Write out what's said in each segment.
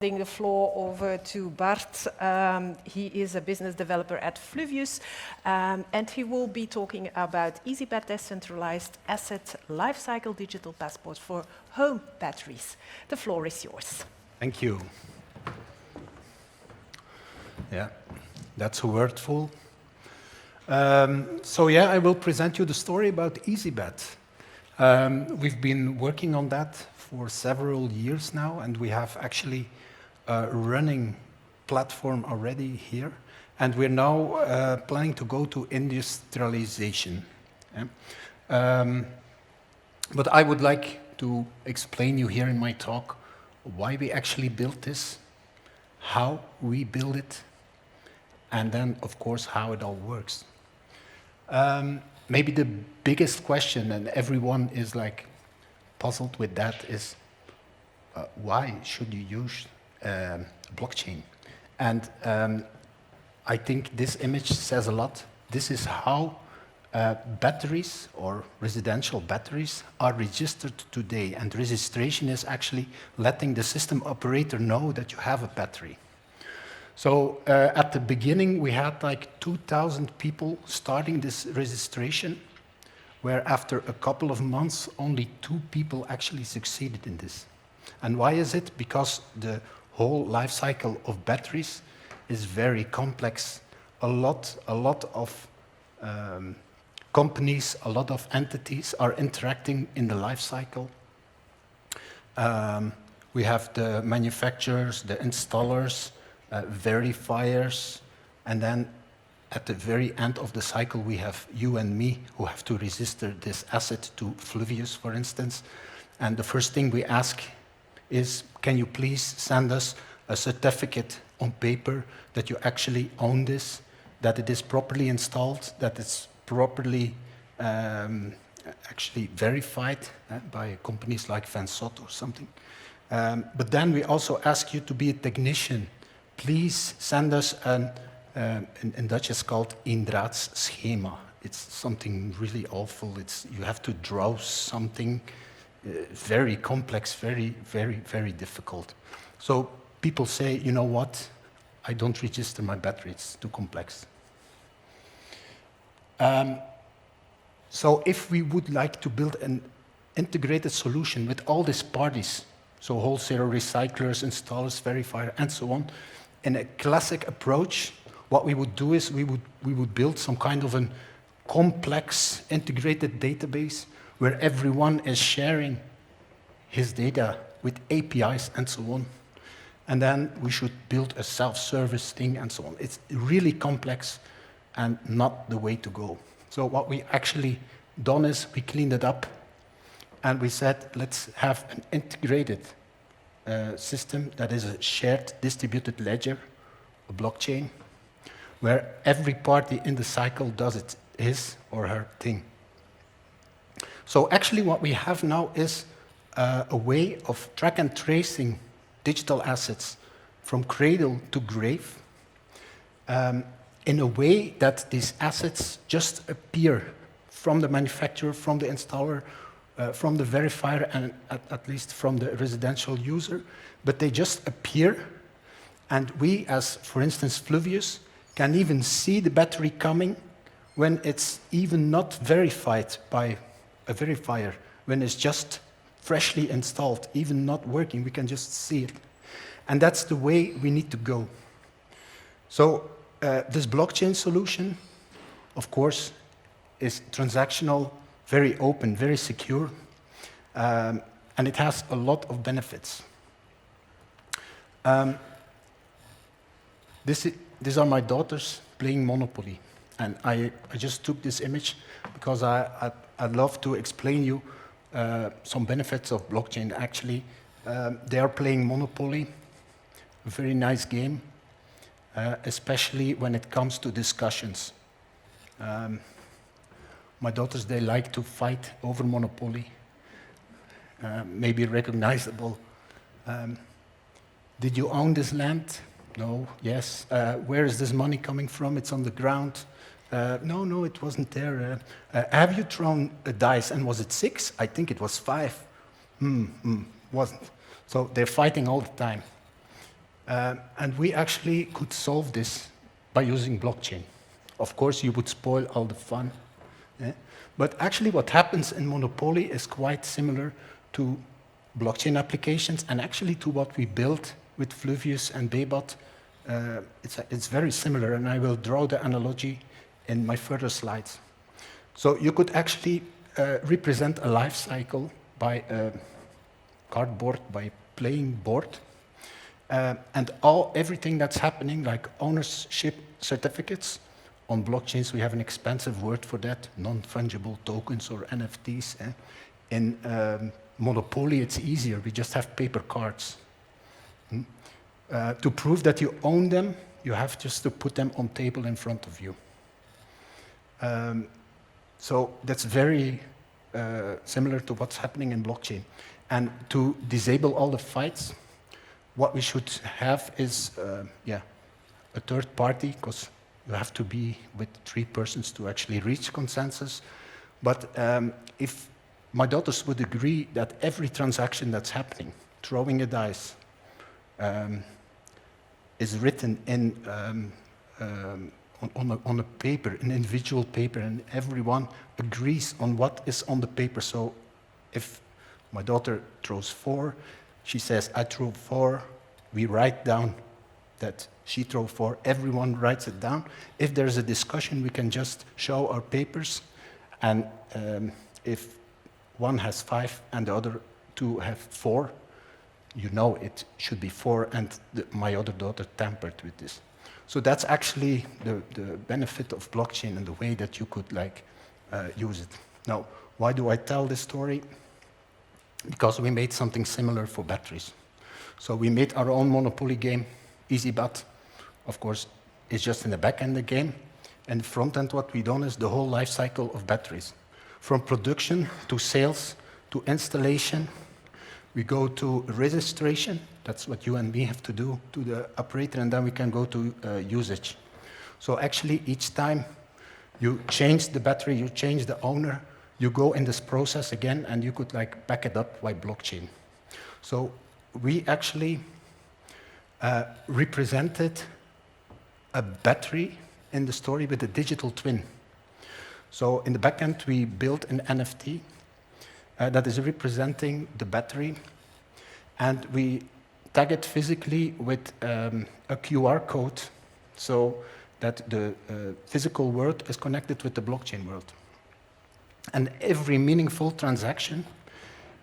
The floor over to Bart. He is a business developer at Fluvius, and he will be talking about EasyBat decentralized asset lifecycle digital passport for home batteries. The floor is yours. Thank you. Yeah, that's a wordful. I will present you the story about EasyBat. We've been working on that for several years now, and we have actually a running platform already here, and we're now planning to go to industrialization. Yeah? But I would like to explain you here in my talk why we actually built this, how we build it, and then, of course, how it all works. Maybe the biggest question, and everyone is like puzzled with that, is why should you use blockchain? And I think this image says a lot. This is how batteries or residential batteries are registered today. And registration is actually letting the system operator know that you have a battery. So at the beginning, we had like 2,000 people starting this registration, where after a couple of months, only 2 people actually succeeded in this. And why is it? Because the whole life cycle of batteries is very complex. A lot of companies, a lot of entities are interacting in the life cycle. We have the manufacturers, the installers, verifiers, and then at the very end of the cycle, we have you and me who have to register this asset to Fluvius, for instance. And the first thing we ask is, can you please send us a certificate on paper that you actually own this, that it is properly installed, that it's properly actually verified by companies like Vansot or something. But then we also ask you to be a technician. Please send us in Dutch it's called indraadsschema. It's something really awful. You have to draw something very complex, very, very, very difficult. So people say, you know what? I don't register my battery, it's too complex. So if we would like to build an integrated solution with all these parties, so wholesaler, recyclers, installers, verifier, and so on, in a classic approach, what we would do is we would build some kind of a complex integrated database where everyone is sharing his data with APIs and so on. And then we should build a self-service thing and so on. It's really complex and not the way to go. So what we actually done is we cleaned it up and we said, let's have an integrated system that is a shared distributed ledger, a blockchain, where every party in the cycle does it his or her thing. So actually what we have now is a way of track and tracing digital assets from cradle to grave in a way that these assets just appear from the manufacturer, from the installer, from the verifier, and at least from the residential user, but they just appear, and we, as for instance Fluvius, can even see the battery coming when it's even not verified by a verifier, when it's just freshly installed, even not working, we can just see it. And that's the way we need to go. So this blockchain solution, of course, is transactional, very open, very secure, and it has a lot of benefits. These are my daughters playing Monopoly, and I just took this image because I'd love to explain you some benefits of blockchain. Actually, they are playing Monopoly, a very nice game, especially when it comes to discussions. My daughters, they like to fight over Monopoly, maybe recognizable. Did you own this land? No, yes. Where is this money coming from? It's on the ground. No, it wasn't there. Have you thrown a dice and was it 6? I think it was 5. Wasn't. So they're fighting all the time. And we actually could solve this by using blockchain. Of course, you would spoil all the fun. Yeah? But actually what happens in Monopoly is quite similar to blockchain applications and actually to what we built with Fluvius and EasyBat. It's very similar, and I will draw the analogy in my further slides. So you could actually represent a life cycle by a cardboard, by playing board. And everything that's happening, like ownership certificates, on blockchains we have an expensive word for that, non-fungible tokens or NFTs. In Monopoly it's easier, we just have paper cards. To prove that you own them, you have just to put them on table in front of you. So that's very similar to what's happening in blockchain. And to disable all the fights, what we should have is a third party, because you have to be with 3 persons to actually reach consensus. But if my daughters would agree that every transaction that's happening, throwing a dice, is written in on a paper, an individual paper, and everyone agrees on what is on the paper. So if my daughter throws 4, she says, I threw 4, we write down that she threw 4, everyone writes it down. If there's a discussion, we can just show our papers, and if one has 5 and the other 2 have 4, you know it should be 4, and my other daughter tampered with this. So that's actually the benefit of blockchain and the way that you could use it. Now, why do I tell this story? Because we made something similar for batteries. So we made our own Monopoly game, EasyBat. Of course, it's just in the back end the game. And the front end, what we've done is the whole life cycle of batteries. From production to sales to installation, we go to registration. That's what you and me have to do to the operator, and then we can go to usage. So actually, each time you change the battery, you change the owner, you go in this process again, and you could back it up by blockchain. So we actually represented a battery in the story with a digital twin. So in the back end, we built an NFT that is representing the battery, and we tag it physically with a QR code so that the physical world is connected with the blockchain world. And every meaningful transaction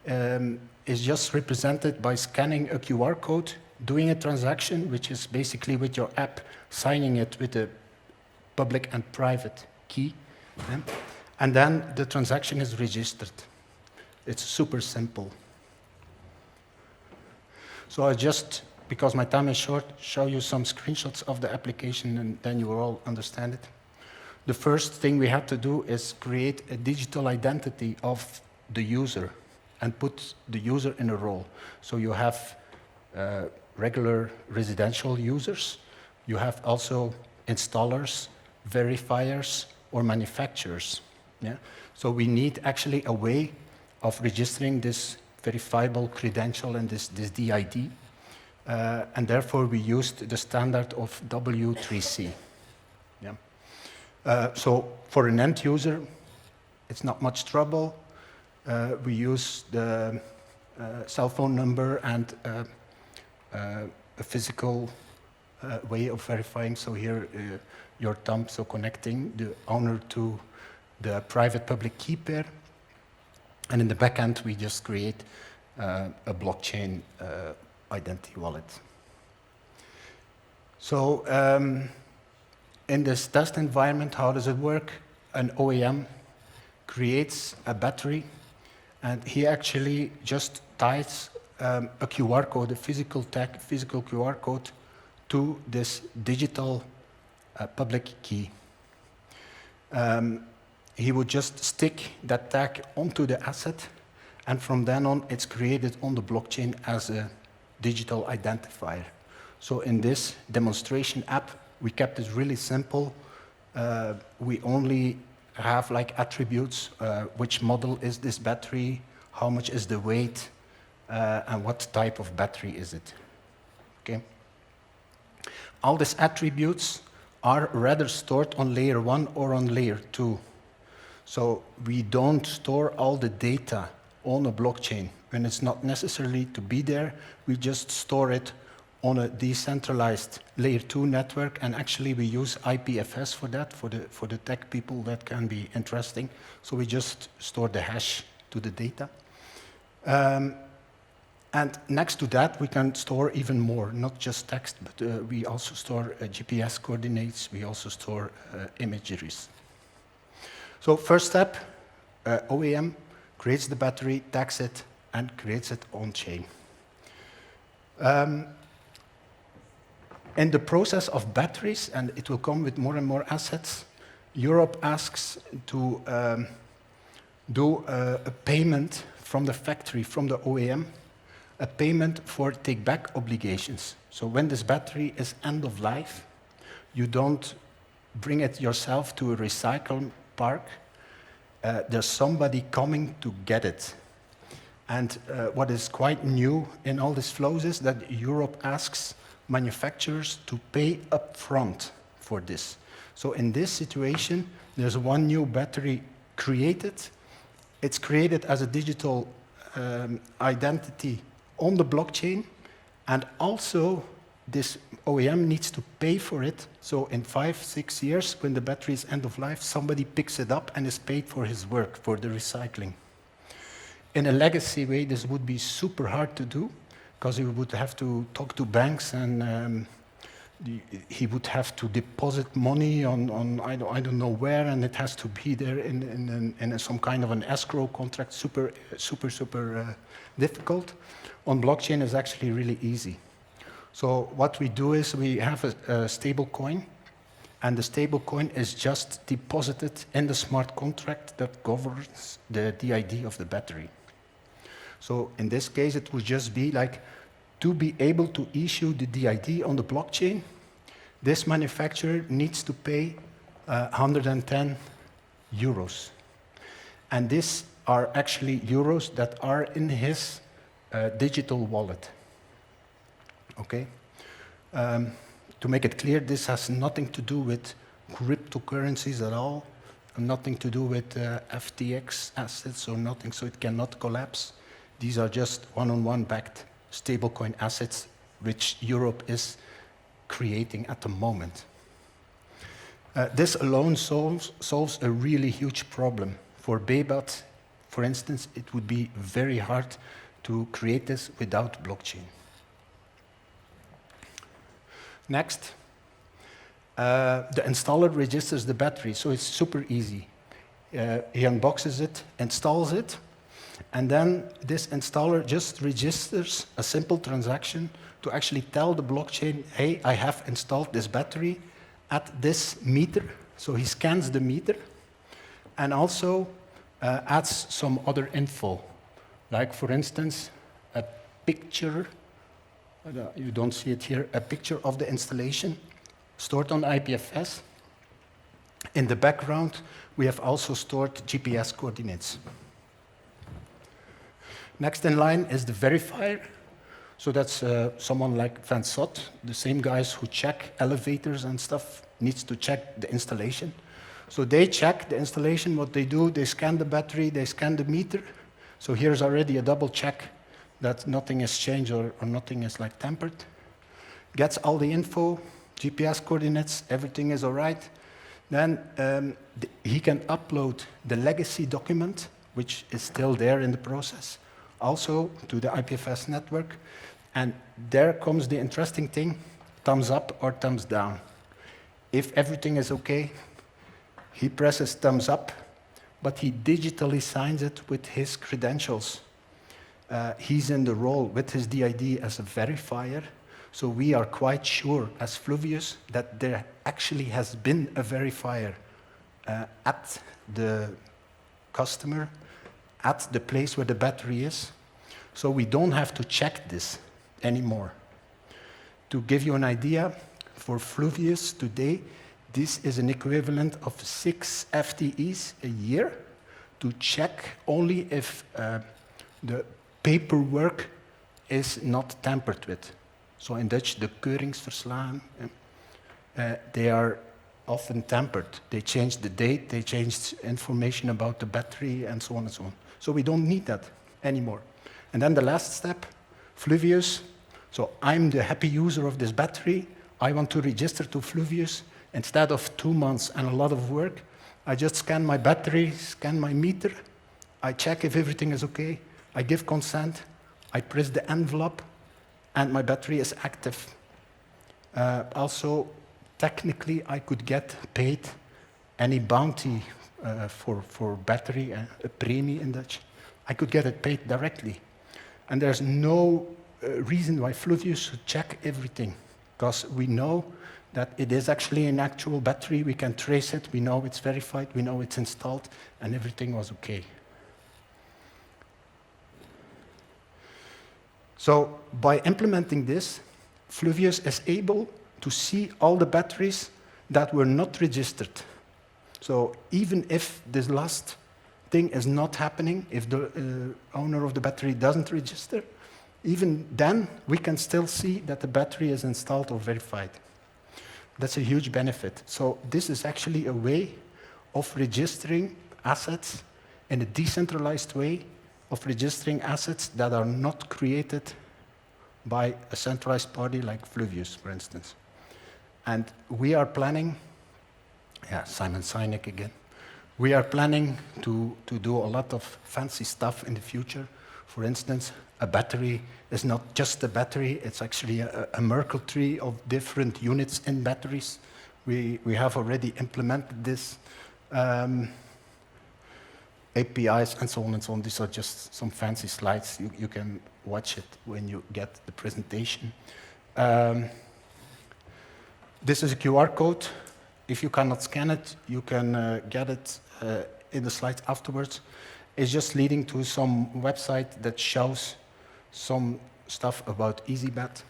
is just represented by scanning a QR code, doing a transaction, which is basically with your app, signing it with a public and private key, and then the transaction is registered. It's super simple. So I just, because my time is short, show you some screenshots of the application, and then you will all understand it. The first thing we had to do is create a digital identity of the user and put the user in a role. So you have regular residential users. You have also installers, verifiers, or manufacturers. Yeah? So we need actually a way of registering this verifiable credential and this DID. And therefore, we used the standard of W3C. Yeah. So for an end user, it's not much trouble. We use the cell phone number and a physical way of verifying. So here, your thumb, so connecting the owner to the private public key pair. And in the back end, we just create a blockchain identity wallet. So in this test environment, how does it work? An OEM creates a battery, and he actually just ties a QR code, a physical tag, physical QR code, to this digital public key. He would just stick that tag onto the asset, and from then on, it's created on the blockchain as a digital identifier. So in this demonstration app, we kept it really simple. We only have attributes, which model is this battery, how much is the weight, and what type of battery is it, okay? All these attributes are rather stored on layer 1 or on layer 2. So we don't store all the data on a blockchain. When it's not necessarily to be there, we just store it on a decentralized layer 2 network, and actually we use IPFS for that. For the tech people, that can be interesting. So we just store the hash to the data. And next to that, we can store even more, not just text, but we also store GPS coordinates, we also store imageries. So first step, OEM creates the battery, tags it, and creates it on-chain. In the process of batteries, and it will come with more and more assets, Europe asks to do a payment from the factory, from the OEM, a payment for take-back obligations. So when this battery is end of life, you don't bring it yourself to a recycle park. There's somebody coming to get it. And what is quite new in all these flows is that Europe asks manufacturers to pay upfront for this. So in this situation, there's one new battery created. It's created as a digital identity on the blockchain, and also this OEM needs to pay for it. So in 5-6 years, when the battery is end of life, somebody picks it up and is paid for his work, for the recycling. In a legacy way, this would be super hard to do, because you would have to talk to banks, and he would have to deposit money on I don't know where, and it has to be there in some kind of an escrow contract. Super difficult. On blockchain is actually really easy. So what we do is we have a stable coin, and the stable coin is just deposited in the smart contract that governs the DID of the battery. So in this case, it would just be like, to be able to issue the DID on the blockchain, this manufacturer needs to pay 110 euros. And these are actually euros that are in his digital wallet. Okay? To make it clear, this has nothing to do with cryptocurrencies at all, and nothing to do with FTX assets or nothing, so it cannot collapse. These are just one-on-one backed stablecoin assets, which Europe is creating at the moment. This alone solves a really huge problem. For BEBAT, for instance, it would be very hard to create this without blockchain. Next, the installer registers the battery, so it's super easy. He unboxes it, installs it, and then this installer just registers a simple transaction to actually tell the blockchain, hey, I have installed this battery at this meter. So he scans the meter and also adds some other info, like, for instance, a picture. You don't see it here, a picture of the installation stored on IPFS. In the background, we have also stored GPS coordinates. Next in line is the verifier. So that's someone like Van Sot, the same guys who check elevators and stuff, needs to check the installation. So they check the installation. What they do, they scan the battery, they scan the meter. So here's already a double check that nothing has changed or nothing is like tampered. Gets all the info, GPS coordinates, everything is all right. Then he can upload the legacy document, which is still there in the process, also to the IPFS network. And there comes the interesting thing, thumbs up or thumbs down. If everything is okay, he presses thumbs up, but he digitally signs it with his credentials. He's in the role with his DID as a verifier, so we are quite sure as Fluvius that there actually has been a verifier at the customer, at the place where the battery is, so we don't have to check this anymore. To give you an idea, for Fluvius today, this is an equivalent of 6 FTEs a year to check only if the paperwork is not tampered with. So in Dutch, de keuringsverslagen. they are often tampered. They change the date, they change information about the battery, and so on and so on. So we don't need that anymore. And then the last step, Fluvius. So I'm the happy user of this battery. I want to register to Fluvius. Instead of 2 months and a lot of work, I just scan my battery, scan my meter, I check if everything is okay, I give consent, I press the envelope, and my battery is active. Also, technically, I could get paid any bounty for battery, a premie in Dutch. I could get it paid directly. And there's no reason why Fluvius should check everything, because we know that it is actually an actual battery. We can trace it, we know it's verified, we know it's installed, and everything was okay. So by implementing this, Fluvius is able to see all the batteries that were not registered. So even if this last thing is not happening, if the owner of the battery doesn't register, even then we can still see that the battery is installed or verified. That's a huge benefit. So this is actually a way of registering assets in a decentralized way, of registering assets that are not created by a centralized party like Fluvius, for instance. And we are planning, Simon Sinek again, we are planning to do a lot of fancy stuff in the future. For instance, a battery is not just a battery, it's actually a Merkle tree of different units in batteries. We have already implemented this. APIs and so on and so on. These are just some fancy slides. You can watch it when you get the presentation. This is a QR code. If you cannot scan it, you can get it in the slides afterwards. It's just leading to some website that shows some stuff about EasyBat.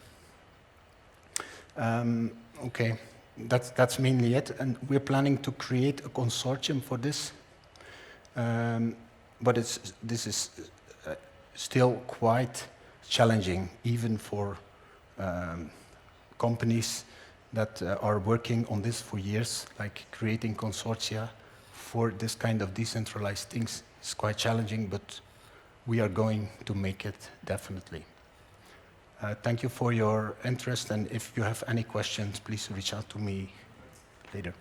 Okay, that's mainly it. And we're planning to create a consortium for this. But this is still quite challenging, even for companies that are working on this for years, like creating consortia for this kind of decentralized things. It's quite challenging, but we are going to make it, definitely. Thank you for your interest, and if you have any questions, please reach out to me later.